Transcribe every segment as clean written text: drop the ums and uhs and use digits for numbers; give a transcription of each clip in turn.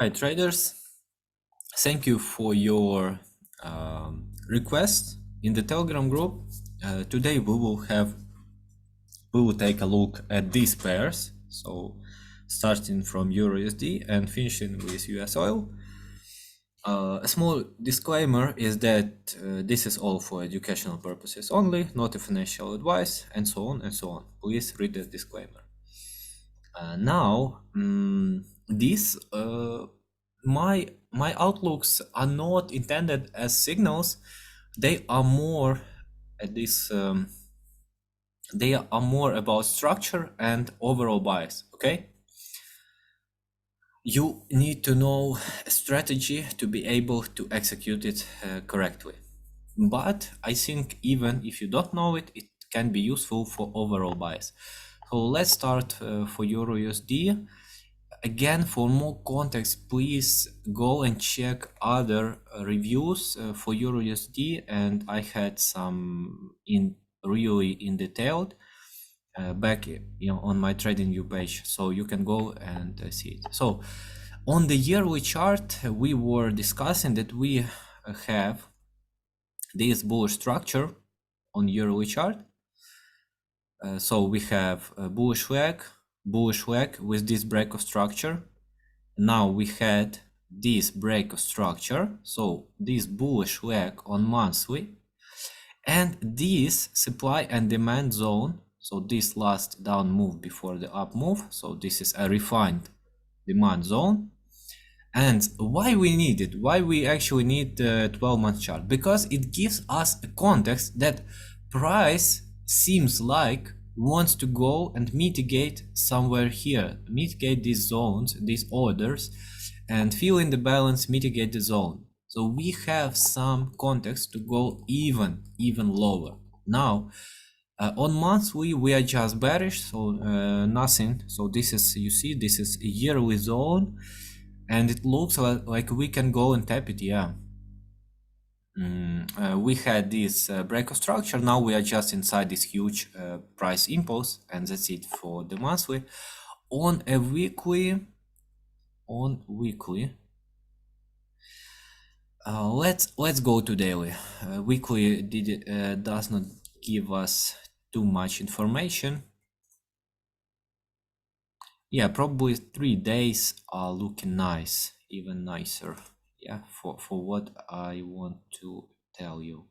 Hi traders, thank you for your request in the Telegram group. Today we will take a look at these pairs. So starting from EURUSD and finishing with US oil. A small disclaimer is that this is all for educational purposes only, not a financial advice, and so on and so on. Please read the disclaimer. Now, this my outlooks are not intended as signals. They are more at this. They are more about structure and overall bias. Okay. You need to know a strategy to be able to execute it correctly. But I think even if you don't know it, it can be useful for overall bias. So let's start for EURUSD. Again, for more context, please go and check other reviews for EURUSD, and I had some really in detailed back on my TradingView page, so you can go and see it. So on the yearly chart, we were discussing that we have this bullish structure on yearly chart. So we have a bullish flag with this break of structure. Now we had this break of structure, so this bullish flag on monthly, and this supply and demand zone, so this last down move before the up move, so this is a refined demand zone. And why we need it, why we actually need the 12-month chart? Because it gives us a context that price seems like wants to go and mitigate somewhere here, mitigate these zones, these orders, and fill in the balance, mitigate the zone. So we have some context to go even lower. Now on monthly we are just bearish, so nothing. So this is, you see, this is a yearly zone, and it looks like we can go and tap it. Yeah. We had this break of structure. Now we are just inside this huge price impulse, and that's it for the monthly. On a weekly, let's go to daily. Weekly does not give us too much information. Yeah, probably 3 days are looking nice, even nicer. Yeah, for what I want to tell you.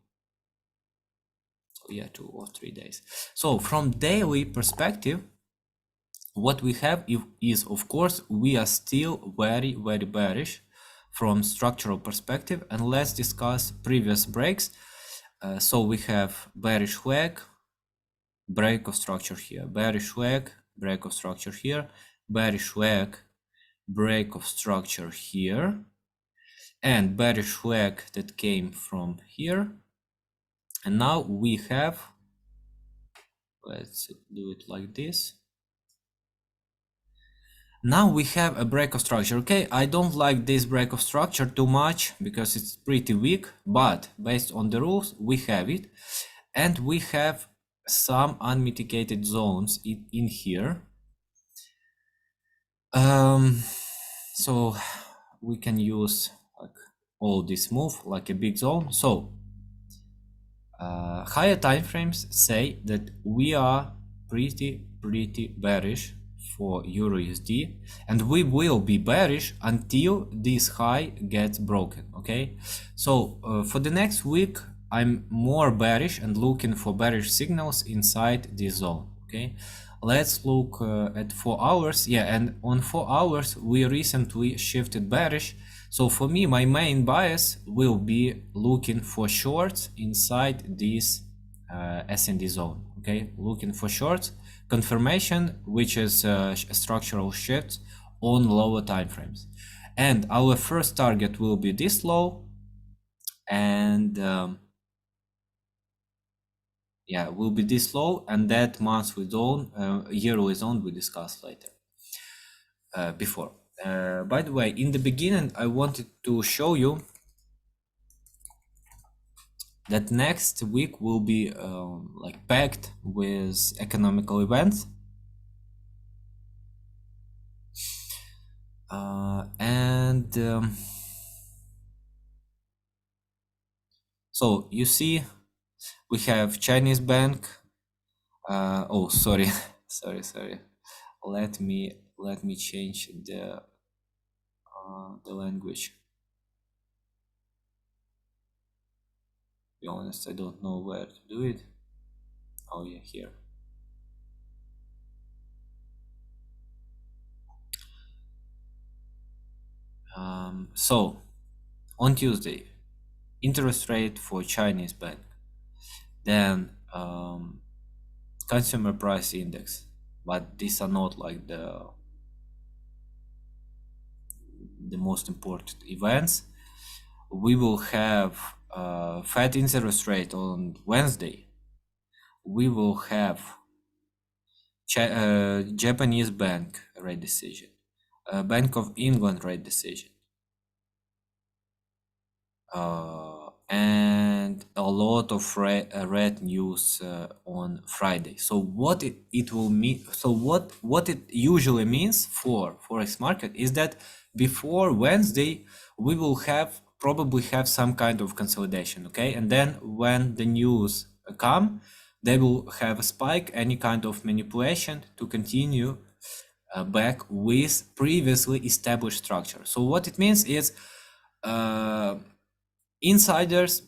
So yeah, 2 or 3 days. So from daily perspective, what we have is, of course, we are still very bearish from structural perspective, and let's discuss previous breaks. So we have bearish flag, break of structure here, bearish flag, break of structure here, bearish flag, break of structure here, and bearish flag that came from here. And now we have, let's do it like this. Now we have a break of structure. Okay, I don't like this break of structure too much because it's pretty weak, but based on the rules we have it, and we have some unmitigated zones in here. So we can use like all this move like a big zone. So higher time frames say that we are pretty bearish for EURUSD, and we will be bearish until this high gets broken. Okay, so for the next week I'm more bearish and looking for bearish signals inside this zone. Okay, let's look at 4 hours. Yeah, and on 4 hours we recently shifted bearish. So for me, my main bias will be looking for shorts inside this S&D zone. Okay, looking for shorts confirmation, which is a structural shift on lower time frames. And our first target will be this low, and yeah, will be this low, and that monthly zone, yearly zone we discussed later before. By the way, in the beginning, I wanted to show you that next week will be like packed with economical events, and And so you see, we have Chinese bank. Oh, sorry, sorry. Let me change the language. To be honest, I don't know where to do it. Oh yeah, here. So on Tuesday, interest rate for Chinese bank, then consumer price index, but these are not like the most important events. We will have Fed interest rate on Wednesday. We will have Japanese bank rate decision, Bank of England rate decision, and a lot of red news on Friday. So what it will mean? So what it usually means for Forex market is that before Wednesday we will probably have some kind of consolidation, okay? And then when the news come, they will have a spike, any kind of manipulation to continue back with previously established structure. So what it means is insiders,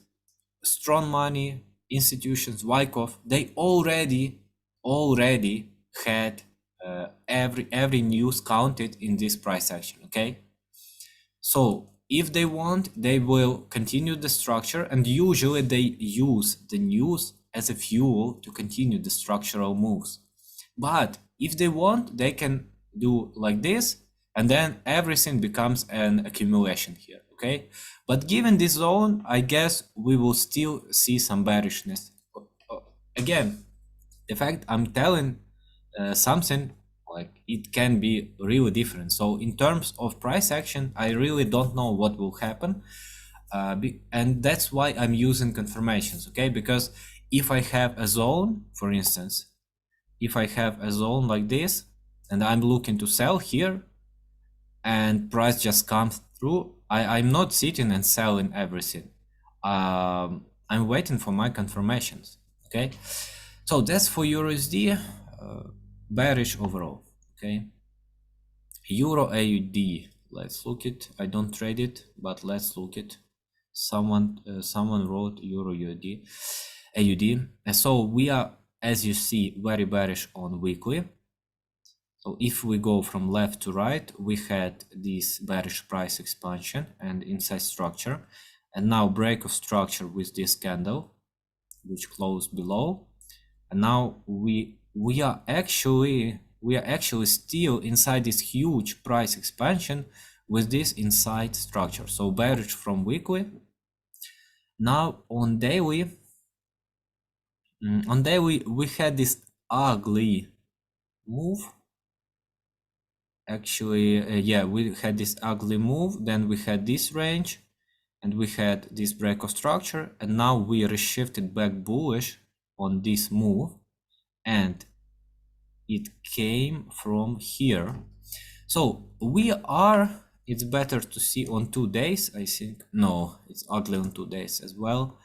strong money, institutions, Wyckoff, they already had every news counted in this price action, okay? So if they want, they will continue the structure, and usually they use the news as a fuel to continue the structural moves. But if they want, they can do like this, and then everything becomes an accumulation here, okay? But given this zone, I guess we will still see some bearishness. Again, the fact I'm telling something, like, it can be really different. So in terms of price action, I really don't know what will happen. And that's why I'm using confirmations, okay? Because if I have a zone, for instance, if I have a zone like this and I'm looking to sell here and price just comes through, I'm not sitting and selling everything. I'm waiting for my confirmations, okay? So that's for USD, bearish overall, okay? Euro AUD, let's look it. I don't trade it, but let's look it. Someone wrote Euro USD, AUD. And so we are, as you see, very bearish on weekly. So if we go from left to right, we had this bearish price expansion and inside structure, and now break of structure with this candle, which closed below. And now we are actually still inside this huge price expansion with this inside structure. So bearish from weekly. Now on daily, we had this ugly move. Actually, yeah, we had this ugly move. Then we had this range, and we had this break of structure, and now we reshifted back bullish on this move, and it came from here. So we are, it's better to see on 2 days, I think. No, it's ugly on 2 days as well.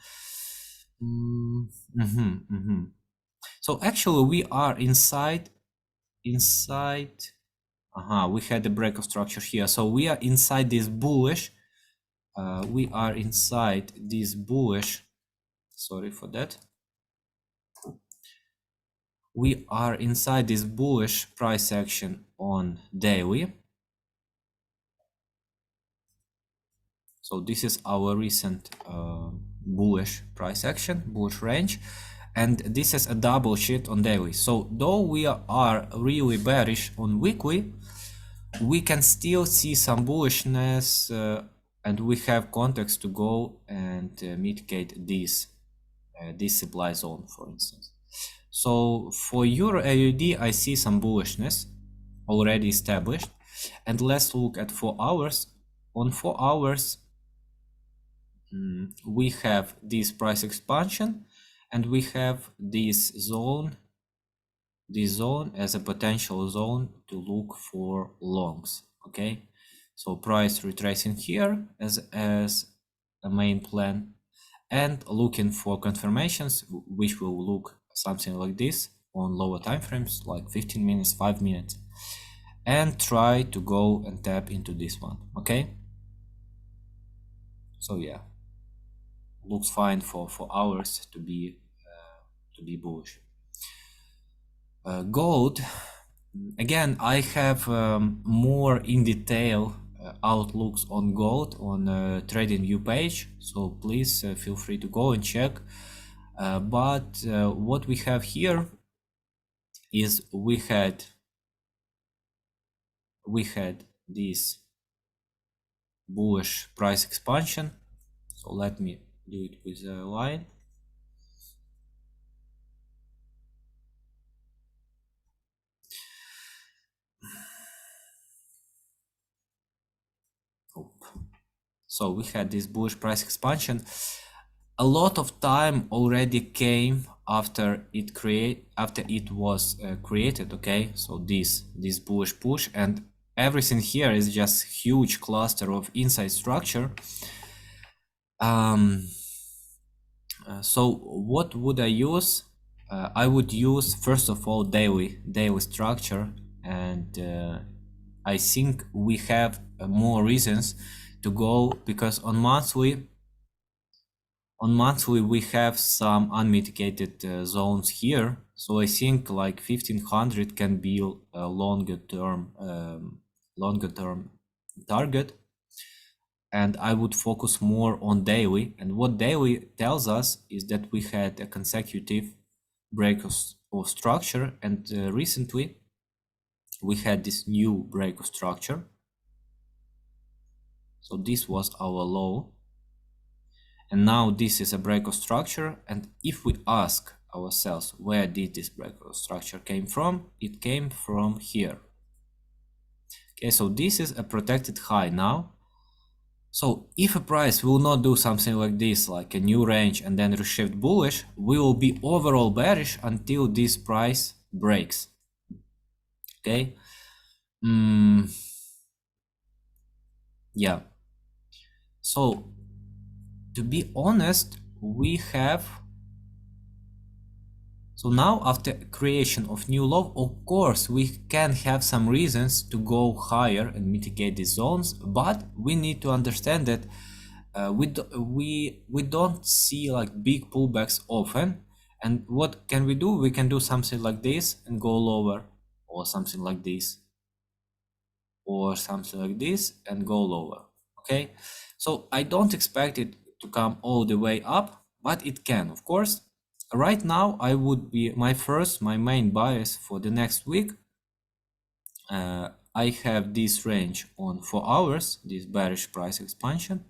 So actually we are inside, we had the break of structure here. So we are inside this bullish, sorry for that. We are inside this bullish price action on daily. So this is our recent bullish price action, bullish range, and this is a double shit on daily. So though we are really bearish on weekly, we can still see some bullishness, and we have context to go and mitigate this supply zone, for instance. So for Euro AUD, I see some bullishness already established. And let's look at 4 hours. On 4 hours, we have this price expansion, and we have this zone as a potential zone to look for longs, okay? So price retracing here as a main plan, and looking for confirmations, which will look something like this on lower time frames, like 15 minutes, 5 minutes, and try to go and tap into this one. Okay, so yeah, looks fine for hours to be bullish. Gold, again, I have more in detail outlooks on gold on TradingView page, so please feel free to go and check. But what we have here is we had this bullish price expansion. So let me do it with a line. So we had this bullish price expansion. A lot of time already came after it was created. Okay, so this bullish push, and everything here is just huge cluster of inside structure. So what would I use? I would use first of all daily structure, and I think we have more reasons to go, because on monthly we have some unmitigated zones here. So I think like 1500 can be a longer term target, and I would focus more on daily. And what daily tells us is that we had a consecutive break of structure, and recently we had this new break of structure. So this was our low, and now this is a break of structure. And if we ask ourselves, where did this break of structure came from? It came from here. Okay, so this is a protected high now. So if a price will not do something like this, like a new range and then reshift bullish, we will be overall bearish until this price breaks. Okay. Yeah. So to be honest, we have, so now after creation of new low, of course we can have some reasons to go higher and mitigate these zones, but we need to understand that we don't see like big pullbacks often. And what can we do? We can do something like this and go lower, or something like this, or something like this and go lower. Okay, so I don't expect it to come all the way up, but it can, of course. Right now I would be my main bias for the next week. I have this range on 4 hours, this bearish price expansion.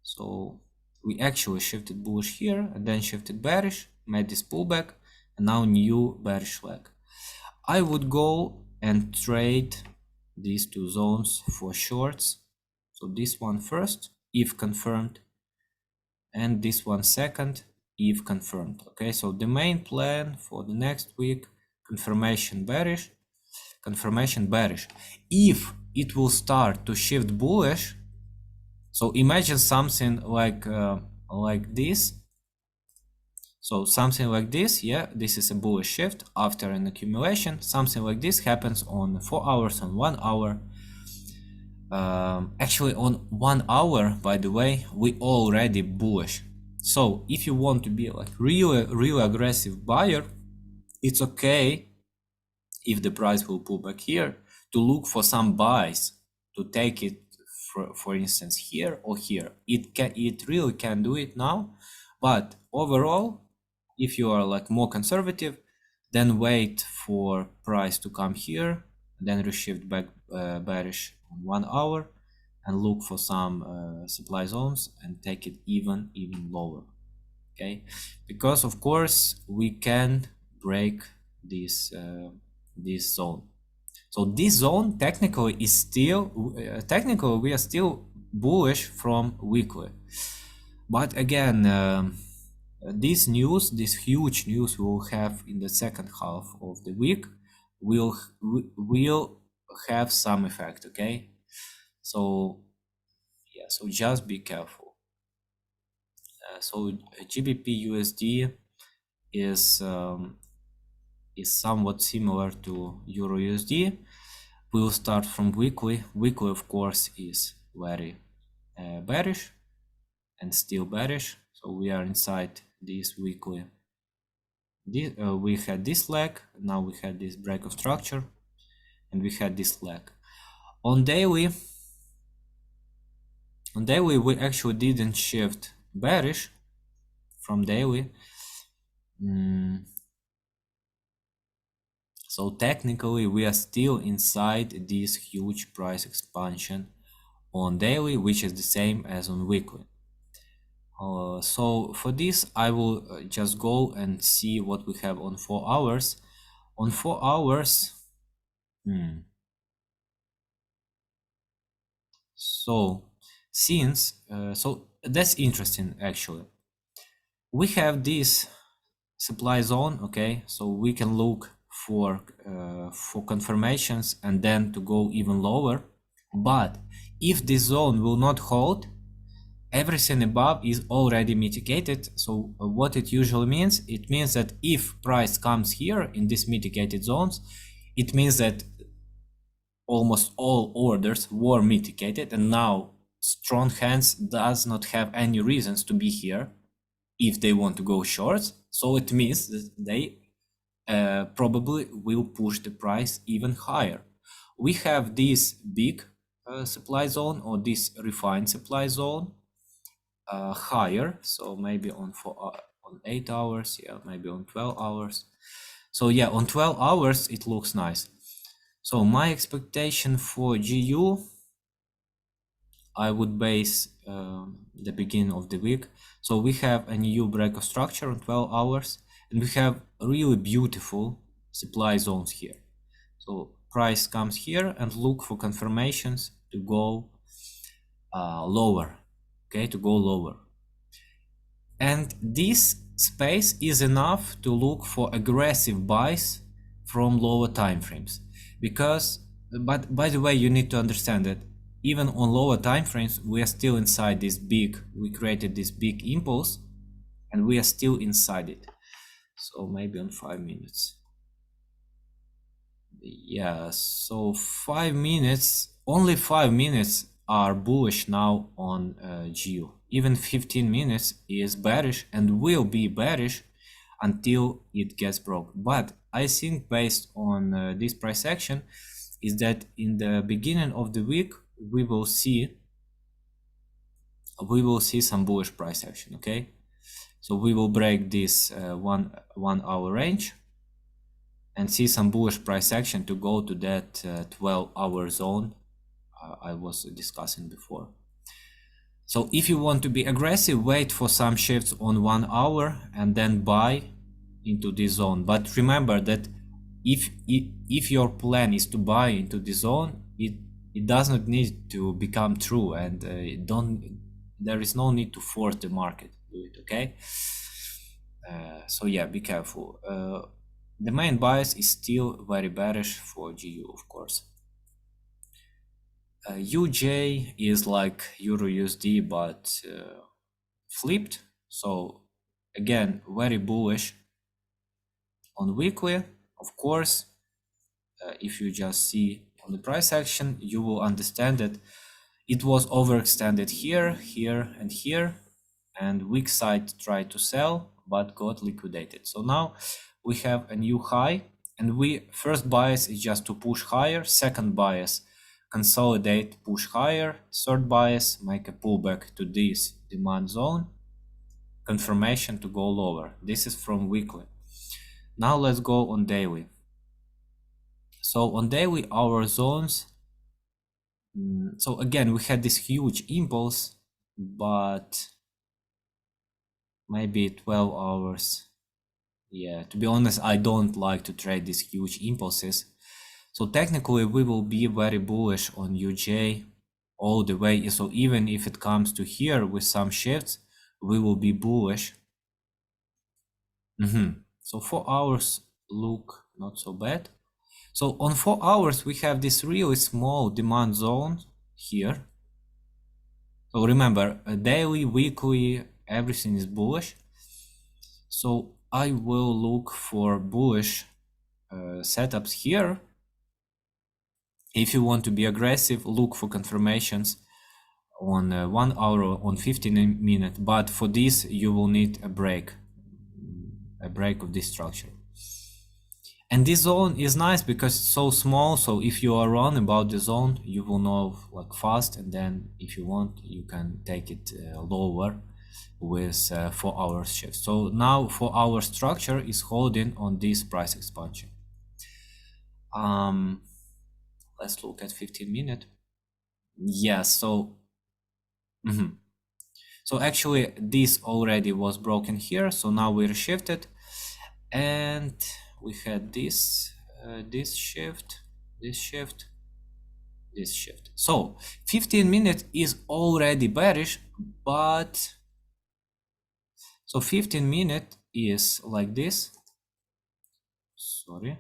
So we actually shifted bullish here and then shifted bearish, made this pullback, and now new bearish leg. I would go and trade these two zones for shorts. So this one first, if confirmed, and this one second, if confirmed. Okay, so the main plan for the next week, confirmation bearish. If it will start to shift bullish, so imagine something like this. So something like this, yeah, this is a bullish shift after an accumulation. Something like this happens on 4 hours, on 1 hour. Actually on 1 hour, by the way, we already bullish. So if you want to be like really aggressive buyer, it's okay if the price will pull back here to look for some buys, to take it for instance here or here. It really can do it now, but overall, if you are like more conservative, then wait for price to come here, then reshift back bearish on 1 hour and look for some supply zones and take it even lower. Okay, because of course we can break this zone. So this zone technically is still technically we are still bullish from weekly, but again this huge news we will have in the second half of the week will have some effect. Okay, So yeah, so just be careful. So GBP USD is somewhat similar to Euro USD. We will start from weekly. Weekly, of course, is very bearish and still bearish. So we are inside this weekly. We had this leg. Now we had this break of structure, and we had this leg. On daily, we actually didn't shift bearish from daily. So technically we are still inside this huge price expansion on daily, which is the same as on weekly. So for this I will just go and see what we have on 4 hours. On 4 hours, so since so that's interesting actually. We have this supply zone, okay, so we can look for confirmations and then to go even lower. But if this zone will not hold, everything above is already mitigated. So what it usually means, it means that if price comes here in these mitigated zones, it means that almost all orders were mitigated, and now strong hands does not have any reasons to be here if they want to go shorts. So it means that they probably will push the price even higher. We have this big supply zone, or this refined supply zone, higher. So maybe on 8 hours, yeah, maybe on 12 hours. So yeah, on 12 hours it looks nice. So my expectation for GU, I would base the beginning of the week. So we have a new break of structure on 12 hours, and we have really beautiful supply zones here. So price comes here and look for confirmations to go lower, okay, to go lower. And this space is enough to look for aggressive buys from lower time frames. Because, but by the way, you need to understand that even on lower time frames, we are still inside this big, we created this big impulse, and we are still inside it. So maybe on 5 minutes. Yeah, so 5 minutes, only 5 minutes are bullish now on GU. Even 15 minutes is bearish and will be bearish until it gets broke. But I think based on this price action is that in the beginning of the week we will see some bullish price action. Okay, so we will break this 1 hour range and see some bullish price action to go to that 12-hour zone I was discussing before. So if you want to be aggressive, wait for some shifts on 1 hour and then buy into this zone. But remember that if your plan is to buy into the zone, it does not need to become true, and there is no need to force the market to do it. Okay. So yeah, be careful. The main bias is still very bearish for GU, of course. UJ is like Euro USD, but flipped. So again, very bullish on weekly. Of course, if you just see on the price action, you will understand that it was overextended here, here, and here, and weak side tried to sell but got liquidated. So now we have a new high, and we first bias is just to push higher, second bias consolidate, push higher, third bias make a pullback to this demand zone, confirmation to go lower. This is from weekly. Now let's go on daily. So on daily, our zones, so again, we had this huge impulse, but maybe 12 hours. Yeah, to be honest, I don't like to trade these huge impulses. So technically we will be very bullish on UJ all the way. So even if it comes to here with some shifts, we will be bullish. So 4 hours look not so bad. So on 4 hours, we have this really small demand zone here. So remember, daily, weekly, everything is bullish. So I will look for bullish setups here. If you want to be aggressive, look for confirmations on 1 hour, on 15 minutes. But for this, you will need a break of this structure. And this zone is nice because it's so small. So if you are wrong about the zone, you will know like fast. And then if you want, you can take it lower with 4 hour shift. So now 4 hour structure is holding on this price expansion. Let's look at 15 minute. Yeah, so so actually this already was broken here. So now we reshifted, and we had this this shift. So 15 minutes is already bearish, but so 15 minutes is like this. Sorry.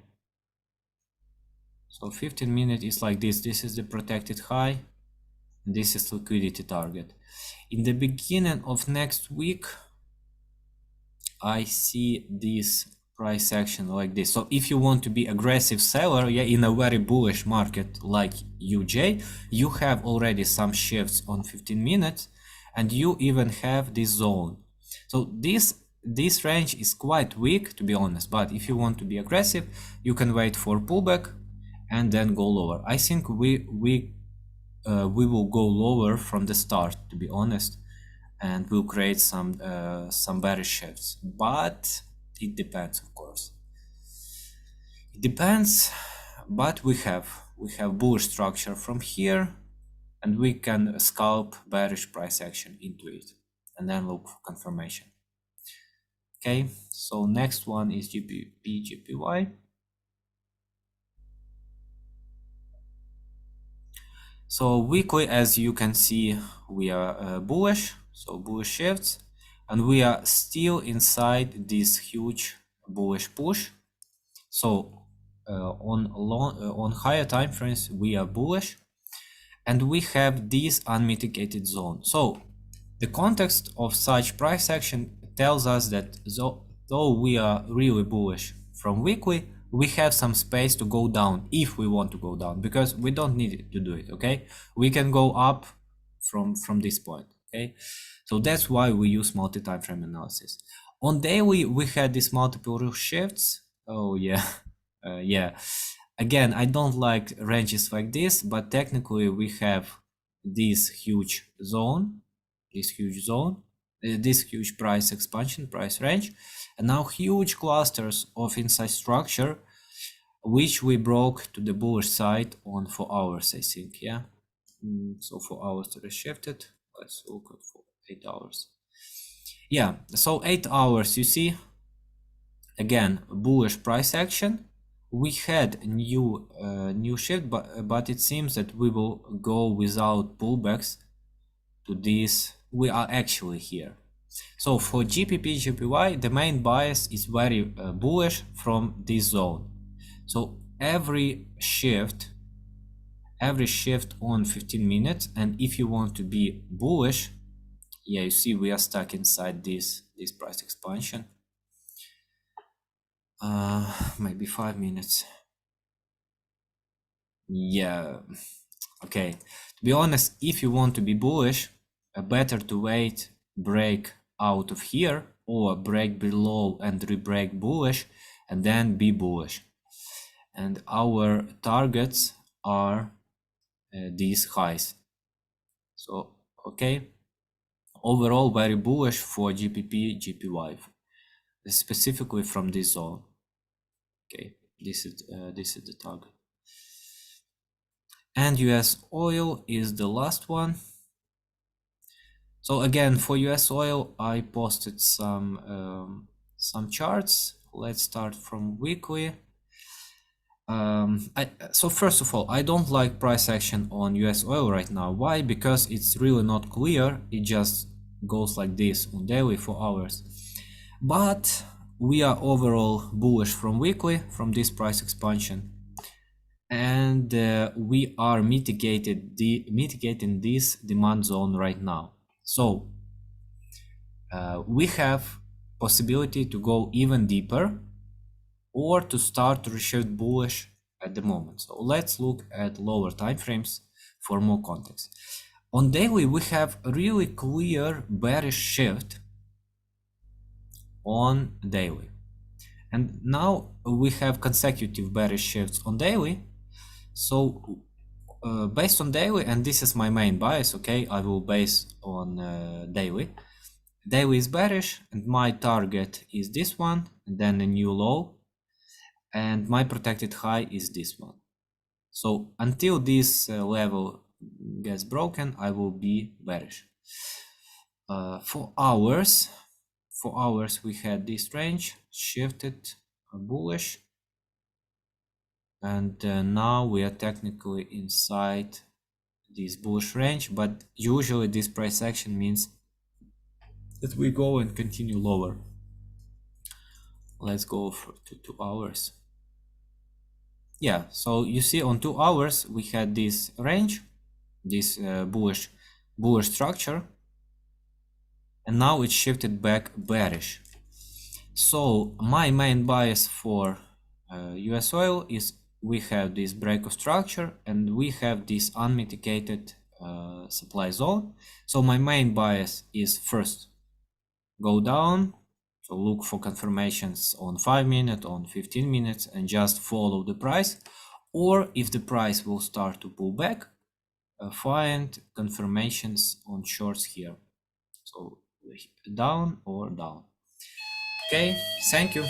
So 15 minutes is like this. This is the protected high. This is liquidity target. In the beginning of next week, I see this price action like this. So if you want to be aggressive seller, yeah, in a very bullish market like UJ, you have already some shifts on 15 minutes, and you even have this zone. So this range is quite weak, to be honest, but if you want to be aggressive, you can wait for pullback and then go lower. I think we will go lower from the start, to be honest, and we'll create some bearish shifts, but it depends, of course. It depends, but we have bullish structure from here, and we can scalp bearish price action into it and then look for confirmation. Okay, so next one is GBP JPY. So weekly, as you can see, we are bullish, so bullish shifts, and we are still inside this huge bullish push. So on higher time frames, we are bullish, and we have this unmitigated zone. So the context of such price action tells us that though we are really bullish from weekly, we have some space to go down if we want to go down, because we don't need to do it. Okay, we can go up from this point. Okay, so that's why we use multi-time frame analysis. On daily, we had these multiple shifts. Oh yeah. Yeah, again, I don't like ranges like this, but technically we have this huge zone, this huge price expansion, price range, and now huge clusters of inside structure, which we broke to the bullish side on 4 hours, I think. Yeah, so 4 hours reshifted. Let's look at for 8 hours. Yeah, so 8 hours, you see, again, bullish price action. We had new shift, but it seems that we will go without pullbacks to this. We are actually here. So for GBP JPY, the main bias is very bullish from this zone. So every shift on 15 minutes, and if you want to be bullish, yeah, you see we are stuck inside this price expansion. Maybe 5 minutes. Yeah, okay. To be honest, if you want to be bullish, better to wait, break out of here, or break below and re-break bullish, and then be bullish. And our targets are these highs. So, okay, overall very bullish for GBP JPY, specifically from this zone. Okay, this is the target. And US oil is the last one. So again, for US oil, I posted some charts. Let's start from weekly. So first of all, I don't like price action on US oil right now. Why? Because it's really not clear. It just goes like this on daily 4 hours. But we are overall bullish from weekly, from this price expansion. and we are mitigating this demand zone right now. So we have possibility to go even deeper or to start to reshift bullish at the moment. So let's look at lower time frames for more context. On daily, we have a really clear bearish shift on daily. And now we have consecutive bearish shifts on daily. So based on daily, and this is my main bias, okay, I will base on daily. Daily is bearish, and my target is this one, and then a new low, and my protected high is this one. So until this level gets broken, I will be bearish. For hours, we had this range shifted bullish, and now we are technically inside this bullish range, but usually this price action means that we go and continue lower. Let's go for 2 hours. Yeah, so you see on 2 hours we had this range, this bullish structure, and now it shifted back bearish. So my main bias for US oil is we have this break of structure and we have this unmitigated supply zone. So my main bias is first go down, so look for confirmations on 5 minutes, on 15 minutes, and just follow the price. Or if the price will start to pull back, find confirmations on shorts here. So down or down. Okay, thank you.